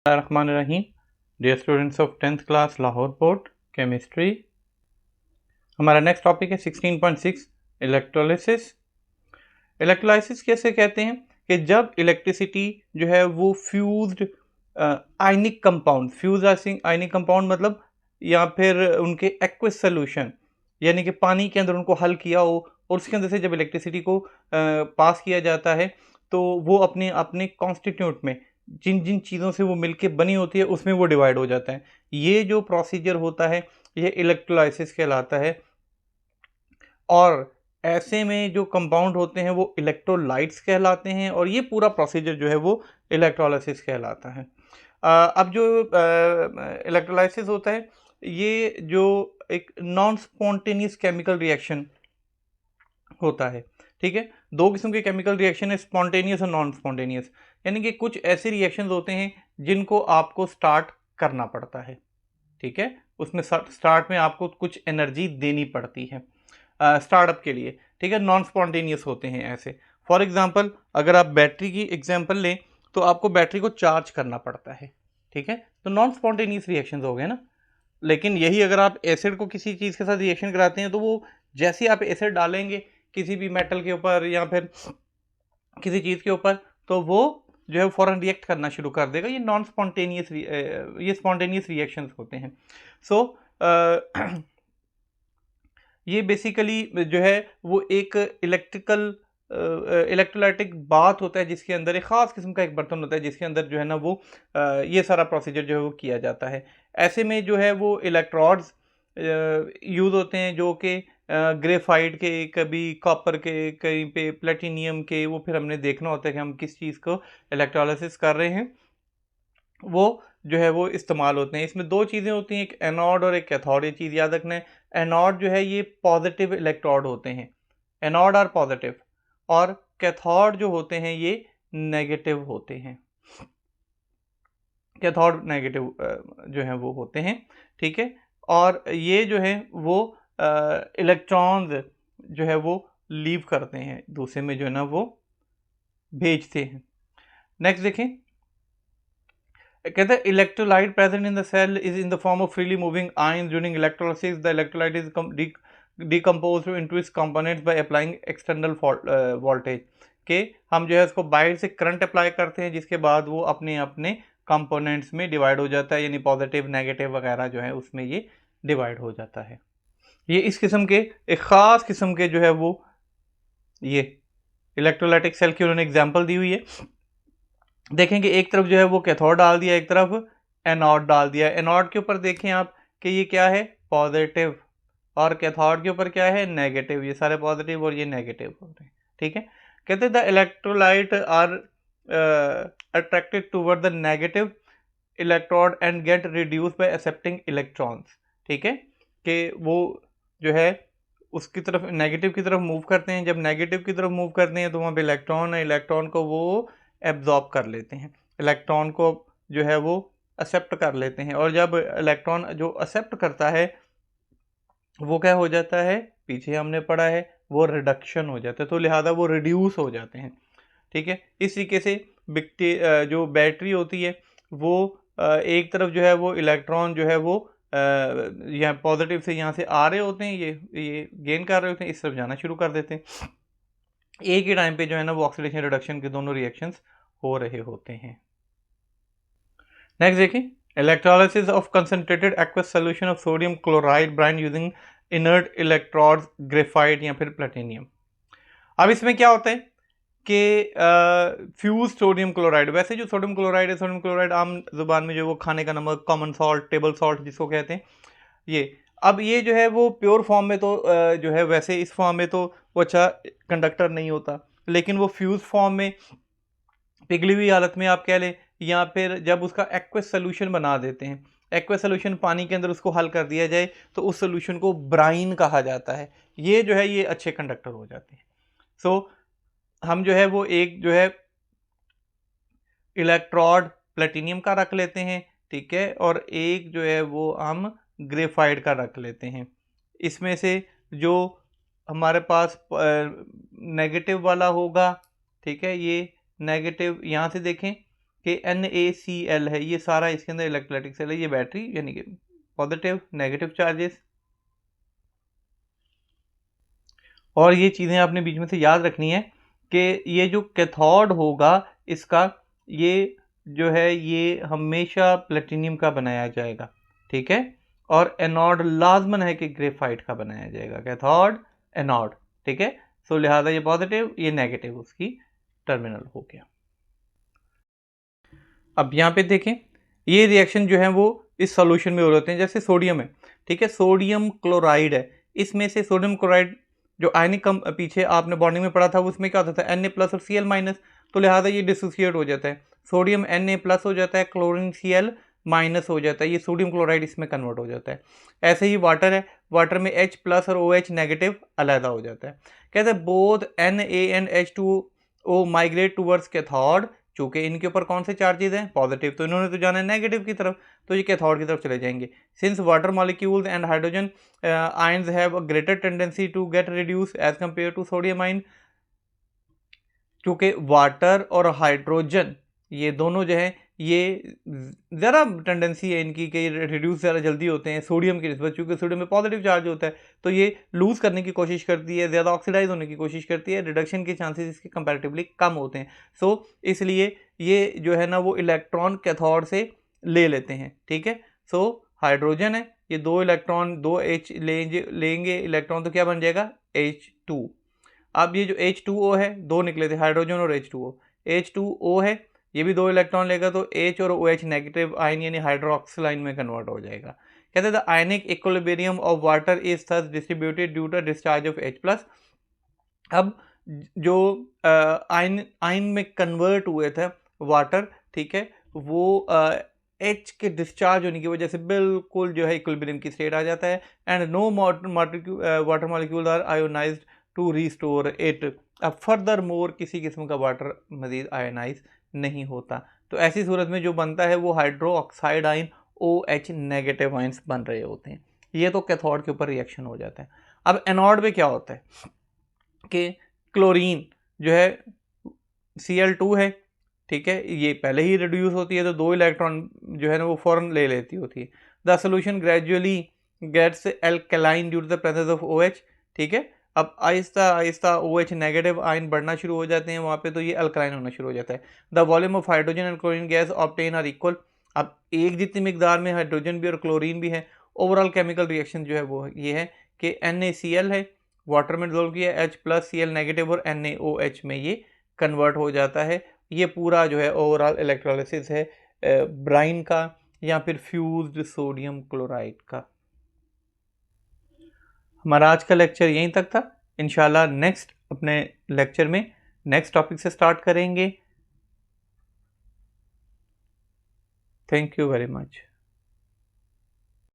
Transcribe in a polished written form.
Bismillahirrahmanirrahim. Dear students of 10th class Lahore board chemistry, हमारा next topic है 16.6 electrolysis. Electrolysis कैसे कहते हैं कि जब इलेक्ट्रिसिटी जो है वो fused ionic compound, fuse ionic compound मतलब या फिर उनके एक्वस सोल्यूशन यानी कि पानी के अंदर उनको हल किया हो और उसके अंदर से जब इलेक्ट्रिसिटी को पास किया जाता है तो वो अपने अपने कॉन्स्टिट्यूट में जिन जिन चीज़ों से वो मिलके बनी होती है उसमें वो डिवाइड हो जाता है। ये जो प्रोसीजर होता है ये इलेक्ट्रोलाइसिस कहलाता है। और ऐसे में जो कंपाउंड होते हैं वो इलेक्ट्रोलाइट्स कहलाते हैं और ये पूरा प्रोसीजर जो है वो इलेक्ट्रोलाइसिस कहलाता है। अब जो इलेक्ट्रोलाइसिस होता है ये जो एक नॉन स्पॉन्टेनियस केमिकल रिएक्शन होता है। ठीक है, दो किस्म के केमिकल रिएक्शन है, स्पॉन्टेनियस और नॉन स्पॉन्टेनियस। यानी कि कुछ ऐसे रिएक्शंस होते हैं जिनको आपको स्टार्ट करना पड़ता है। ठीक है, उसमें स्टार्ट में आपको कुछ एनर्जी देनी पड़ती है स्टार्टअप के लिए। ठीक है, नॉन स्पॉन्टेनियस होते हैं ऐसे। फॉर एग्जांपल अगर आप बैटरी की एग्जांपल लें तो आपको बैटरी को चार्ज करना पड़ता है। ठीक है, तो नॉन स्पॉन्टेनियस रिएक्शंस हो गए ना। लेकिन यही अगर आप एसिड को किसी चीज़ के साथ रिएक्शन कराते हैं तो वो जैसे आप एसिड डालेंगे किसी भी मेटल के ऊपर या फिर किसी चीज़ के ऊपर तो वो जो है फ़ौरन रिएक्ट करना शुरू कर देगा। ये नॉन स्पॉन्टेनियस ये स्पॉन्टेनियस रिएक्शंस होते हैं। सो ये बेसिकली जो है वो एक इलेक्ट्रोलाइटिक बाथ होता है जिसके अंदर एक ख़ास किस्म का एक बर्तन होता है जिसके अंदर जो है ना वो ये सारा प्रोसीजर जो है वो किया जाता है। ऐसे में जो है वो इलेक्ट्रोड्स यूज़ होते हैं जो कि ग्रेफाइट के, कभी कॉपर के, कहीं पे प्लेटिनियम के, वो फिर हमने देखना होता है कि हम किस चीज़ को इलेक्ट्रोलाइसिस कर रहे हैं, वो जो है वो इस्तेमाल होते हैं। इसमें दो चीज़ें होती हैं, एक एनोड और एक कैथोड। ये चीज़ याद रखना है, एनोड जो है ये पॉजिटिव इलेक्ट्रोड होते हैं, एनोड आर पॉजिटिव, और कैथोड जो होते हैं ये नेगेटिव होते हैं, कैथोड नेगेटिव जो है वो होते हैं। ठीक है, और ये जो है वो इलेक्ट्रॉन्स जो है वो लीव करते हैं दूसरे में, जो है ना वो भेजते हैं। नेक्स्ट देखें, कहते हैं electrolyte present in the cell is in the form of freely moving ions during electrolysis. The electrolyte is decomposed into its components by applying external voltage. के हम जो है उसको बाहर से करंट अप्लाई करते हैं जिसके बाद वो अपने अपने कंपोनेंट्स में डिवाइड हो जाता है, यानी पॉजिटिव नेगेटिव वगैरह जो है उसमें ये डिवाइड हो जाता है। ये इस किस्म के एक ख़ास किस्म के जो है वो ये इलेक्ट्रोलाइटिक सेल की उन्होंने एग्जांपल दी हुई है। देखेंगे एक तरफ जो है वो कैथोड डाल दिया, एक तरफ एनोड डाल दिया। एनोड के ऊपर देखें आप कि ये क्या है, पॉजिटिव, और कैथोड के ऊपर क्या है, नेगेटिव। ये सारे पॉजिटिव और ये नेगेटिव हो रहे हैं। ठीक है, कहते हैं the electrolyte are attracted toward the negative electrode and get reduce by accepting electrons. ठीक है, कि वो जो है उसकी तरफ नेगेटिव की तरफ मूव करते हैं। जब नेगेटिव की तरफ मूव करते हैं तो वहाँ पे इलेक्ट्रॉन है, इलेक्ट्रॉन को वो एब्जॉर्ब कर लेते हैं, इलेक्ट्रॉन को जो है वो एक्सेप्ट कर लेते हैं। और जब इलेक्ट्रॉन जो एक्सेप्ट करता है वो क्या हो जाता है, पीछे हमने पढ़ा है, वो रिडक्शन हो जाता है, तो लिहाजा वो रिड्यूस हो जाते हैं। ठीक है, इस तरीके से जो बैटरी होती है वो एक तरफ जो है वो इलेक्ट्रॉन जो है वो यहाँ पॉजिटिव से यहाँ से आ रहे होते हैं, ये गेन कर रहे होते हैं, इस तरफ जाना शुरू कर देते हैं। एक ही टाइम पे जो है ना वो ऑक्सीडेशन रिडक्शन के दोनों रिएक्शंस हो रहे होते हैं। नेक्स्ट देखिए, electrolysis of concentrated aqueous solution of sodium chloride brine using inert electrodes, graphite या फिर प्लेटिनियम। अब इसमें क्या होता है कि फ्यूज सोडियम क्लोराइड, वैसे जो सोडियम क्लोराइड है, सोडियम क्लोराइड आम जुबान में जो वो खाने का नमक, कॉमन सॉल्ट, टेबल सॉल्ट जिसको कहते हैं, ये अब ये जो है वो प्योर फॉर्म में तो जो है वैसे इस फॉर्म में तो वो अच्छा कंडक्टर नहीं होता, लेकिन वो फ्यूज फॉर्म में पिघली हुई हालत में आप कह लें, या फिर जब उसका एक्वस सोल्यूशन बना देते हैं, एक्वस सोल्यूशन पानी के अंदर उसको हल कर दिया जाए तो उस सोल्यूशन को ब्राइन कहा जाता है। ये जो है ये अच्छे कंडक्टर हो जाते हैं। सो हम जो है वो एक जो है इलेक्ट्रोड प्लेटिनियम का रख लेते हैं, ठीक है, और एक जो है वो हम ग्रेफाइट का रख लेते हैं। इसमें से जो हमारे पास नेगेटिव वाला होगा, ठीक है, ये नेगेटिव यहाँ से देखें कि NaCl है, ये सारा इसके अंदर इलेक्ट्रोलाइटिक सेल है, ये बैटरी यानी कि पॉजिटिव नेगेटिव चार्जेस। और ये चीज़ें आपने बीच में से याद रखनी है कि ये जो कैथोड होगा इसका, ये जो है ये हमेशा प्लेटिनियम का बनाया जाएगा, ठीक है। और एनोड लाजमन है कि ग्रेफाइट का बनाया जाएगा, कैथोड एनोड, ठीक है। सो लिहाजा ये पॉजिटिव ये नेगेटिव उसकी टर्मिनल हो गया। अब यहाँ पे देखें ये रिएक्शन जो है वो इस सॉल्यूशन में हो रहे हैं, जैसे सोडियम है, ठीक है, सोडियम क्लोराइड है, इसमें से सोडियम क्लोराइड जो आयनिक कम पीछे आपने बॉन्डिंग में पढ़ा था उसमें क्या होता था Na+ और Cl-, तो लिहाजा ये डिसोसिएट हो जाता है, सोडियम Na+ हो जाता है, क्लोरीन Cl- हो जाता है, ये सोडियम क्लोराइड इसमें कन्वर्ट हो जाता है। ऐसे ही वाटर है, वाटर में H+ और OH नेगेटिव अलहदा हो जाता है। कहते हैं both Na and H2O migrate towards cathode, चूंकि इनके ऊपर कौन से चार्जेस हैं पॉजिटिव, तो इन्होंने तो जाना है नेगेटिव की तरफ, तो ये कैथोड की तरफ चले जाएंगे। Since water molecules and hydrogen ions have a greater tendency to get reduce as compare to sodium ion, क्योंकि वाटर और हाइड्रोजन ये दोनों जो है ये ज़रा टेंडेंसी है इनकी कि रिड्यूस ज़रा जल्दी होते हैं सोडियम की निस्बत, क्योंकि सोडियम में पॉजिटिव चार्ज होता है, तो ये लूज़ करने की कोशिश करती है, ज़्यादा ऑक्सीडाइज होने की कोशिश करती है, रिडक्शन के चांसेस इसके कंपैरेटिवली कम होते हैं। सो इसलिए ये जो है ना वो इलेक्ट्रॉन कैथोड से ले लेते हैं, ठीक है। सो हाइड्रोजन है, ये 2 इलेक्ट्रॉन 2 H लेंगे इलेक्ट्रॉन, तो क्या बन जाएगा H2। अब ये जो H2O है, 2 निकले थे हाइड्रोजन और H2O, H2O है, ये भी 2 इलेक्ट्रॉन लेगा तो H और OH नेगेटिव आयन यानी हाइड्रोक्सिल आयन में कन्वर्ट हो जाएगा। कहते हैं the ionic equilibrium of water is thus distributed due to discharge of H+। अब जो आयन में कन्वर्ट हुए थे वाटर, ठीक है, वो H के डिस्चार्ज होने की वजह से बिल्कुल जो है इक्विलिब्रियम की स्टेट आ जाता है, and no water molecule are ionised to restore it. अब फर्दर मोर किसी किस्म का वाटर मजीद आयोनाइज नहीं होता, तो ऐसी सूरत में जो बनता है वो hydro oxide ion OH negative ions बन रहे होते हैं। ये तो कैथोड के ऊपर रिएक्शन हो जाता है। अब एनोड में क्या होता है कि क्लोरीन जो है Cl2 है, ठीक है, ये पहले ही रिड्यूस होती है तो 2 इलेक्ट्रॉन जो है ना वो फौरन ले लेती होती है। The solution gradually gets alkaline due to the presence of OH, ठीक है। अब Aahista Aahista OH negative ion बढ़ना शुरू हो जाते हैं वहाँ पे, तो ये अल्कलाइन होना शुरू हो जाता है। The volume of hydrogen and chlorine gas obtain are equal, अब एक जितनी मिकदार में हाइड्रोजन भी और क्लोरीन भी है। ओवरऑल केमिकल रिएक्शन जो है वो ये है कि NaCl है, वाटर में डिजोल्व किया, H+ Cl नेगेटिव और NaOH में ये कन्वर्ट हो जाता है। ये पूरा जो है ओवरऑल इलेक्ट्रोलिसिस है ब्राइन का या फिर फ्यूज्ड सोडियम क्लोराइड का। हमारा आज का लेक्चर यहीं तक था। इंशाल्लाह नेक्स्ट अपने लेक्चर में नेक्स्ट टॉपिक से स्टार्ट करेंगे। Thank you very much.